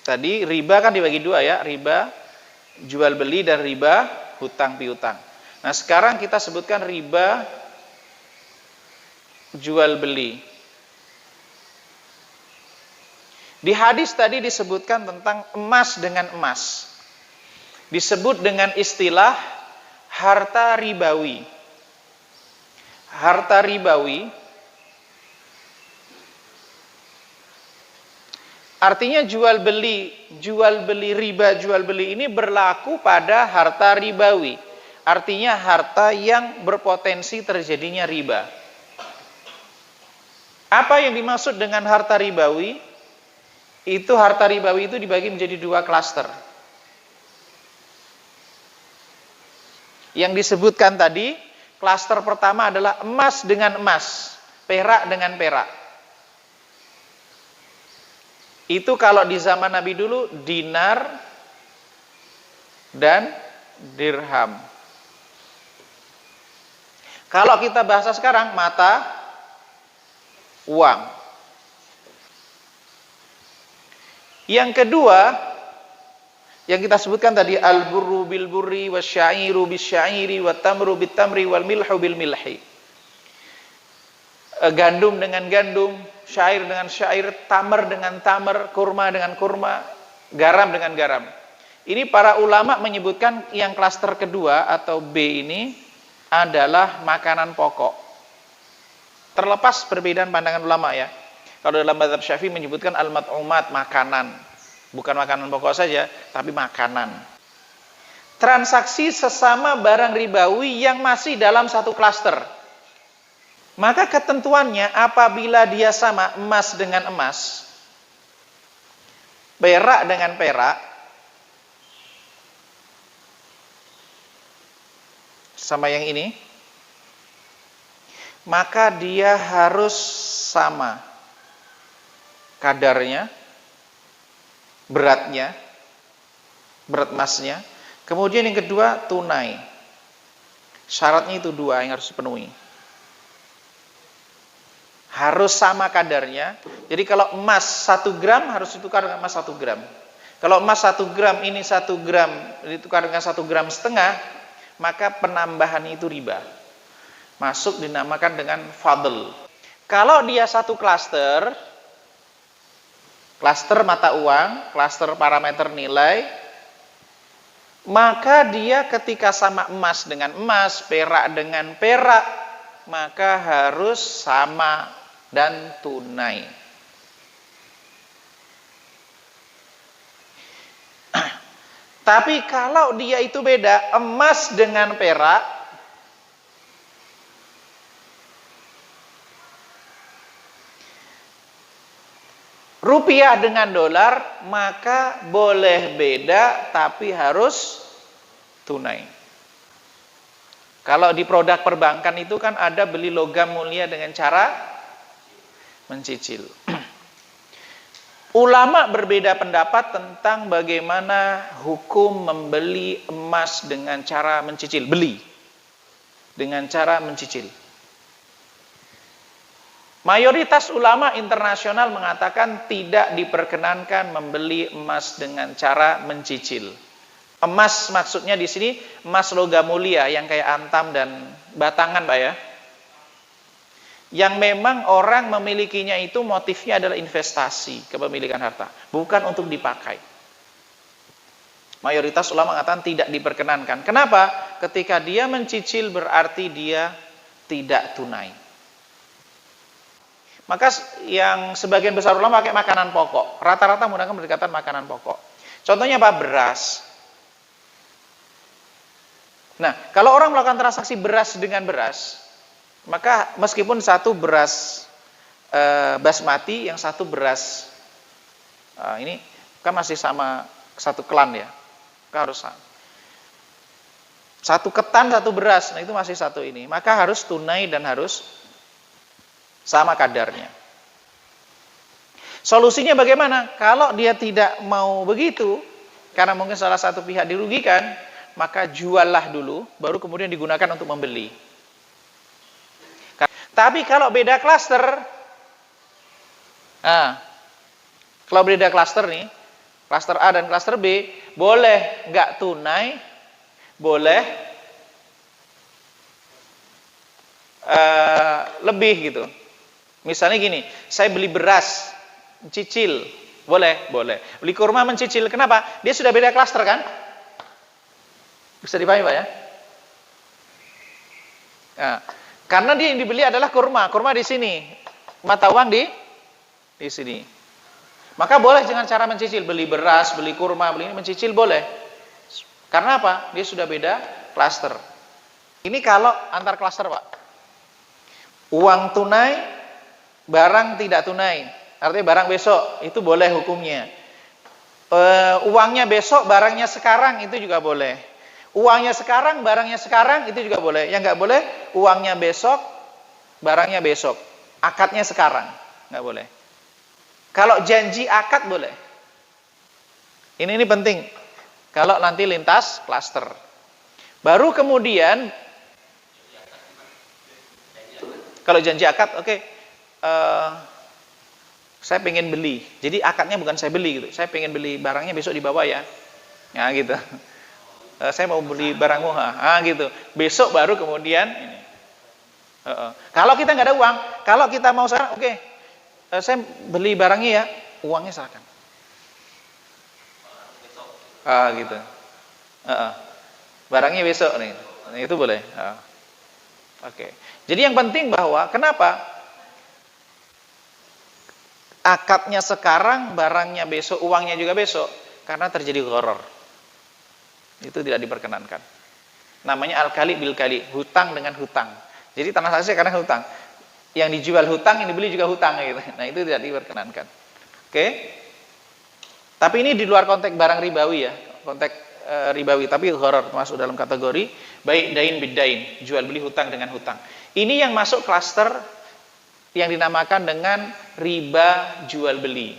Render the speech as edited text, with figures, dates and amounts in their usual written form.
Tadi riba kan dibagi dua ya, riba jual beli dan riba hutang piutang. Nah, sekarang kita sebutkan riba jual beli. Di hadis tadi disebutkan tentang emas dengan emas. Disebut dengan istilah harta ribawi. Harta ribawi artinya jual beli riba jual beli ini berlaku pada harta ribawi. Artinya harta yang berpotensi terjadinya riba. Apa yang dimaksud dengan harta ribawi? Itu harta ribawi itu dibagi menjadi dua klaster. Yang disebutkan tadi, klaster pertama adalah emas dengan emas, perak dengan perak. Itu kalau di zaman Nabi dulu dinar dan dirham. Kalau kita bahasa sekarang mata uang. Yang kedua, yang kita sebutkan tadi al-burru bil burri wasyairu bisya'iri watamru bitamri wal milhu bil milhi. Gandum dengan gandum, syair dengan syair, tamar dengan tamar, kurma dengan kurma, garam dengan garam. Ini para ulama menyebutkan yang klaster kedua atau B ini adalah makanan pokok. Terlepas perbedaan pandangan ulama ya. Kalau dalam mazhab Syafi'i menyebutkan al-mat'umat, makanan. Bukan makanan pokok saja, tapi makanan. Transaksi sesama barang ribawi yang masih dalam satu klaster. Maka ketentuannya apabila dia sama emas dengan emas, perak dengan perak, sama yang ini, maka dia harus sama kadarnya, beratnya, berat emasnya. Kemudian yang kedua tunai. Syaratnya itu dua yang harus dipenuhi. Harus sama kadarnya. Jadi kalau emas 1 gram harus ditukar dengan emas 1 gram. Kalau emas 1 gram ini 1 gram ditukar dengan 1,5 gram, maka penambahan itu riba. Masuk dinamakan dengan fadl. Kalau dia satu klaster mata uang, klaster parameter nilai, maka dia ketika sama emas dengan emas, perak dengan perak, maka harus sama dan tunai. Tapi kalau dia itu beda, emas dengan perak, rupiah dengan dolar, maka boleh beda tapi harus tunai. Kalau di produk perbankan itu kan ada beli logam mulia dengan cara mencicil. Ulama berbeda pendapat tentang bagaimana hukum membeli emas dengan cara mencicil, beli dengan cara mencicil. Mayoritas ulama internasional mengatakan tidak diperkenankan membeli emas dengan cara mencicil. Emas maksudnya di sini emas logam mulia yang kayak antam dan batangan, Pak ya. Yang memang orang memilikinya itu motifnya adalah investasi, kepemilikan harta, bukan untuk dipakai. Mayoritas ulama mengatakan tidak diperkenankan. Kenapa? Ketika dia mencicil berarti dia tidak tunai. Maka yang sebagian besar ulama pakai makanan pokok. Rata-rata menggunakan pendekatan makanan pokok. Contohnya apa? Beras. Nah, kalau orang melakukan transaksi beras dengan beras, maka meskipun satu beras basmati, yang satu beras ini kan masih sama satu klan ya, kan harus sama. Satu ketan, satu beras, nah itu masih satu ini. Maka harus tunai dan harus sama kadarnya. Solusinya bagaimana? Kalau dia tidak mau begitu, karena mungkin salah satu pihak dirugikan, maka juallah dulu, baru kemudian digunakan untuk membeli. Tapi kalau beda klaster, kalau beda klaster nih, Klaster A dan klaster B, boleh nggak tunai, boleh lebih gitu. Misalnya gini, saya beli beras, cicil, boleh. Beli kurma mencicil, kenapa? Dia sudah beda klaster kan? Bisa dipahami Pak ya? Nah, karena dia yang dibeli adalah kurma di sini, mata uang di sini. Maka boleh dengan cara mencicil, beli beras, beli kurma, beli ini mencicil boleh. Karena apa? Dia sudah beda klaster. Ini kalau antar klaster Pak. Uang tunai, barang tidak tunai. Artinya barang besok, itu boleh hukumnya. Uangnya besok, barangnya sekarang, itu juga boleh. Uangnya sekarang, barangnya sekarang, itu juga boleh. Yang nggak boleh, uangnya besok, barangnya besok. Akadnya sekarang, nggak boleh. Kalau janji akad boleh. Ini penting. Kalau nanti lintas klaster. Baru kemudian, kalau janji akad, oke. Saya pengen beli. Jadi akadnya bukan saya beli gitu. Saya pengen beli barangnya besok dibawa ya. Ya gitu. Saya mau beli barangmu, gitu. Besok baru kemudian ini. Kalau kita nggak ada uang, kalau kita mau sekarang, oke. Saya beli barangnya ya, uangnya serahkan. Gitu. Barangnya besok nih. Itu boleh. Oke. Jadi yang penting bahwa kenapa akadnya sekarang, barangnya besok, uangnya juga besok, karena terjadi gharar. Itu tidak diperkenankan. Namanya al-kali bil kali, hutang dengan hutang. Jadi transaksi karena hutang. Yang dijual hutang, yang dibeli juga hutang gitu. Nah, itu tidak diperkenankan. Oke. Tapi ini di luar konteks barang ribawi ya, konteks ribawi, tapi gharar masuk dalam kategori baik dain bidain, jual beli hutang dengan hutang. Ini yang masuk klaster yang dinamakan dengan riba jual beli.